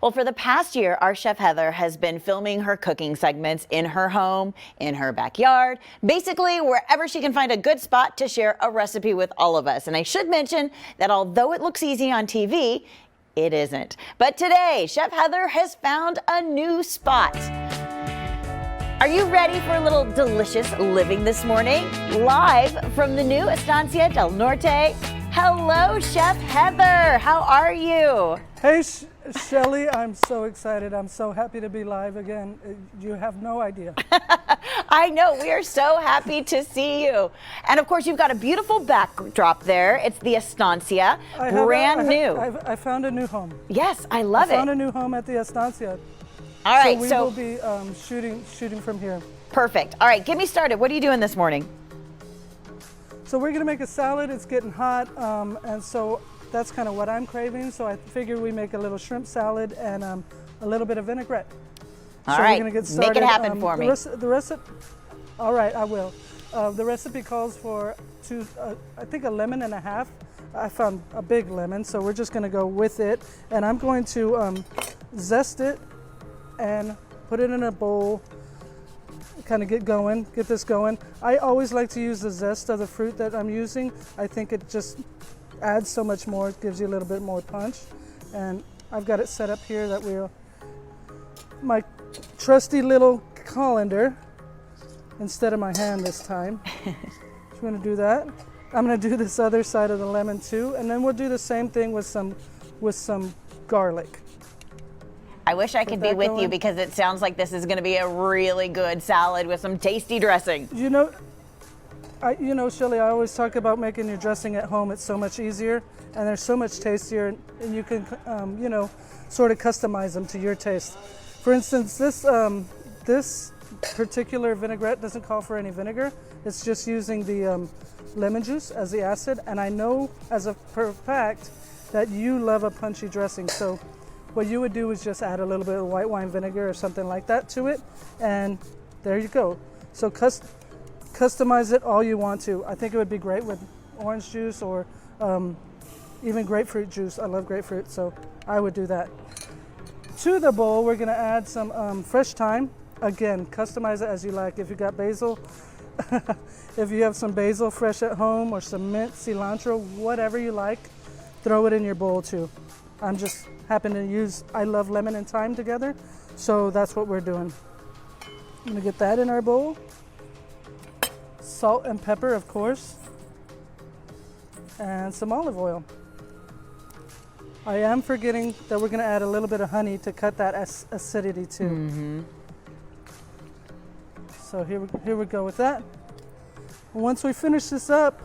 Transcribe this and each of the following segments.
Well, for the past year, our chef Heather has been filming her cooking segments in her home, in her backyard, basically wherever she can find a good spot to share a recipe with all of us. And I should mention that although it looks easy on TV, it isn't. But today, Chef Heather has found a new spot. Are you ready for a little delicious living this morning? Live from the new Estancia Del Norte. Hello, Chef Heather. How are you? Hey, Shelly, I'm so excited. I'm so happy to be live again. You have no idea. I know. We are so happy to see you. And of course, you've got a beautiful backdrop there. It's the Estancia, brand new. I found a new home. Yes, I love it. I found a new home at the Estancia. All right, so we will be shooting from here. Perfect. All right, get me started. What are you doing this morning? So we're gonna make a salad. It's getting hot, and so that's kind of what I'm craving. So I figured we make a little shrimp salad and a little bit of vinaigrette. All right, we're gonna get started. Make it happen for me. The recipe. All right, I will. The recipe calls for I think a lemon and a half. I found a big lemon, so we're just gonna go with it. And I'm going to zest it and put it in a bowl. Kind of get this going. I always like to use the zest of the fruit that I'm using. I think it just adds so much more. It gives you a little bit more punch. And I've got it set up here that my trusty little colander instead of my hand this time. I'm gonna do that. I'm gonna do this other side of the lemon too, and then we'll do the same thing with some garlic. I wish I could be with you because it sounds like this is going to be a really good salad with some tasty dressing. You know, Shelly, I always talk about making your dressing at home. It's so much easier and they're so much tastier, and you can, sort of customize them to your taste. For instance, this particular vinaigrette doesn't call for any vinegar. It's just using the lemon juice as the acid, and I know as a fact that you love a punchy dressing. So what you would do is just add a little bit of white wine vinegar or something like that to it, and there you go. So customize it all you want to. I think it would be great with orange juice or even grapefruit juice. I love grapefruit, so I would do that. To the bowl, we're gonna add some fresh thyme. Again, customize it as you like. If you got basil, if you have some basil fresh at home, or some mint, cilantro, whatever you like, throw it in your bowl too. I'm just happen to use, I love lemon and thyme together, so that's what we're doing. I'm gonna get that in our bowl. Salt and pepper, of course, and some olive oil. I am forgetting that we're gonna add a little bit of honey to cut that acidity too. Mm-hmm. So here we go with that. Once we finish this up,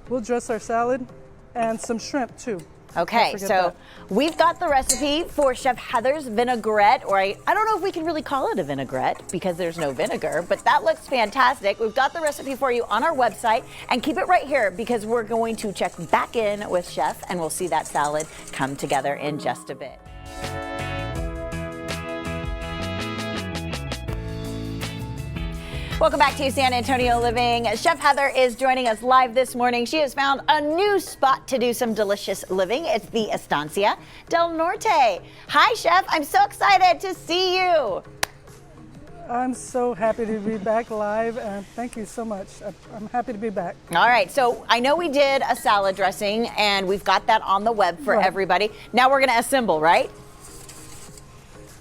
we'll dress our salad and some shrimp too. Okay, so we've got the recipe for Chef Heather's vinaigrette, or I don't know if we can really call it a vinaigrette because there's no vinegar, but that looks fantastic. We've got the recipe for you on our website, and keep it right here because we're going to check back in with Chef and we'll see that salad come together in just a bit. Welcome back to San Antonio Living. Chef Heather is joining us live this morning. She has found a new spot to do some delicious living. It's the Estancia Del Norte. Hi, Chef. I'm so excited to see you. I'm so happy to be back live, and thank you so much. I'm happy to be back. All right, so I know we did a salad dressing, and we've got that on the web for everybody. Now we're going to assemble, right?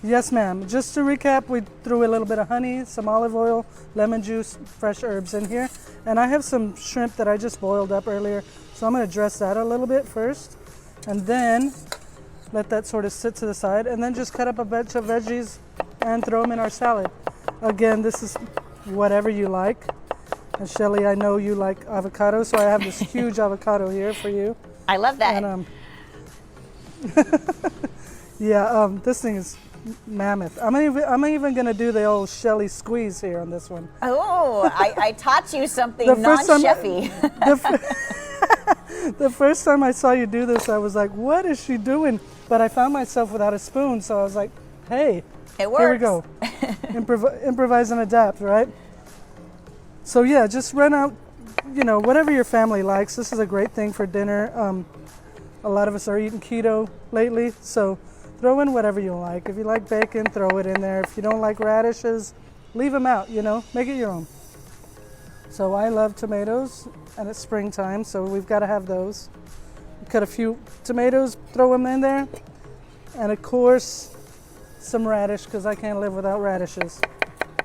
Yes, ma'am. Just to recap, we threw a little bit of honey, some olive oil, lemon juice, fresh herbs in here. And I have some shrimp that I just boiled up earlier, so I'm going to dress that a little bit first. And then let that sort of sit to the side. And then just cut up a bunch of veggies and throw them in our salad. Again, this is whatever you like. And Shelly, I know you like avocado, so I have this huge avocado here for you. I love that. And, this thing is mammoth. I'm even gonna do the old Shelly squeeze here on this one. Oh, I taught you something non-chefy. The first time I saw you do this, I was like, what is she doing? But I found myself without a spoon, so I was like, hey, it works. Here we go. Improvise and adapt, right? So yeah, just run out, whatever your family likes. This is a great thing for dinner. A lot of us are eating keto lately, so throw in whatever you like. If you like bacon, throw it in there. If you don't like radishes, leave them out, you know, make it your own. So I love tomatoes, and it's springtime, so we've got to have those. Cut a few tomatoes, throw them in there, and of course, some radish, because I can't live without radishes.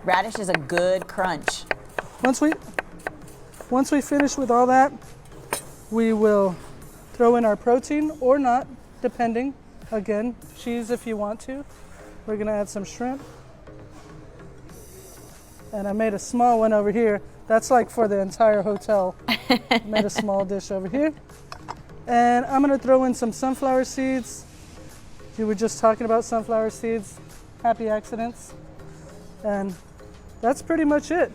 Radish is a good crunch. Once we finish with all that, we will throw in our protein or not, depending. Again, cheese if you want to. We're gonna add some shrimp. And I made a small one over here. That's like for the entire hotel. Made a small dish over here. And I'm gonna throw in some sunflower seeds. You were just talking about sunflower seeds. Happy accidents. And that's pretty much it.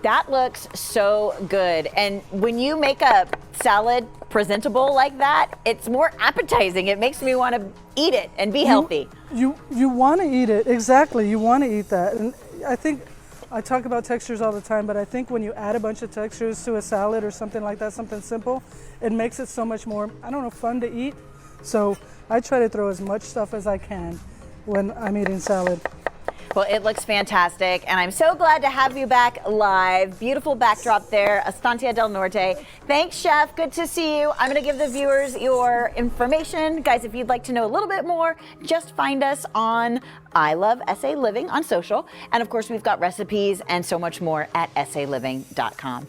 That looks so good. And when you make a salad presentable like that, it's more appetizing. It makes me want to eat it and be healthy. You want to eat it, exactly. You want to eat that. And I think I talk about textures all the time, but I think when you add a bunch of textures to a salad or something like that, something simple, it makes it so much more, I don't know, fun to eat. So I try to throw as much stuff as I can when I'm eating salad. Well, it looks fantastic, and I'm so glad to have you back live. Beautiful backdrop there, Estancia Del Norte. Thanks, Chef. Good to see you. I'm going to give the viewers your information. Guys, if you'd like to know a little bit more, just find us on I Love SA Living on social. And of course, we've got recipes and so much more at saliving.com.